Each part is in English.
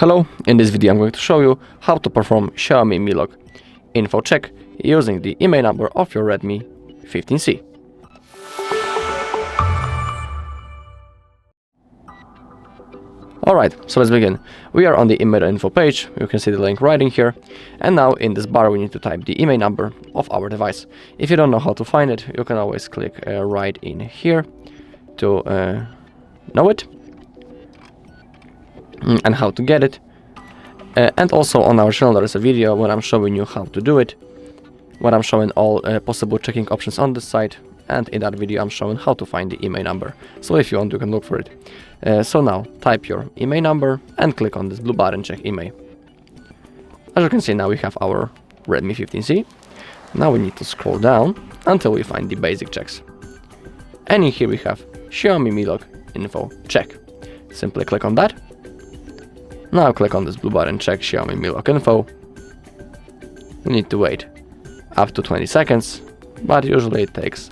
Hello, in this video I'm going to show you how to perform Xiaomi Mi Lock Info check using the IMEI number of your Redmi 15C. Alright, so let's begin. We are on the IMEI info page, you can see the link right in here, and now in this bar we need to type the IMEI number of our device. If you don't know how to find it, you can always click right in here to know it and how to get it. And also on our channel there is a video where I'm showing you how to do it, where I'm showing all possible checking options on this site, and in that video I'm showing how to find the IMEI number. So if you want, you can look for it. So now type your IMEI number and click on this blue button, check IMEI. As you can see, now we have our Redmi 15C. Now we need to scroll down until we find the basic checks. And in here we have Xiaomi Mi Lock Info check. Simply click on that. Now click on this blue button, check Xiaomi Mi Lock Info. You need to wait up to 20 seconds, but usually it takes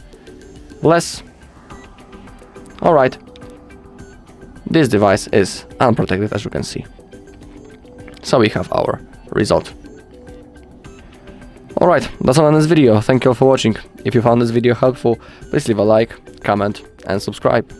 less. Alright, this device is unprotected, as you can see. So we have our result. Alright, that's all in this video. Thank you all for watching. If you found this video helpful, please leave a like, comment and subscribe.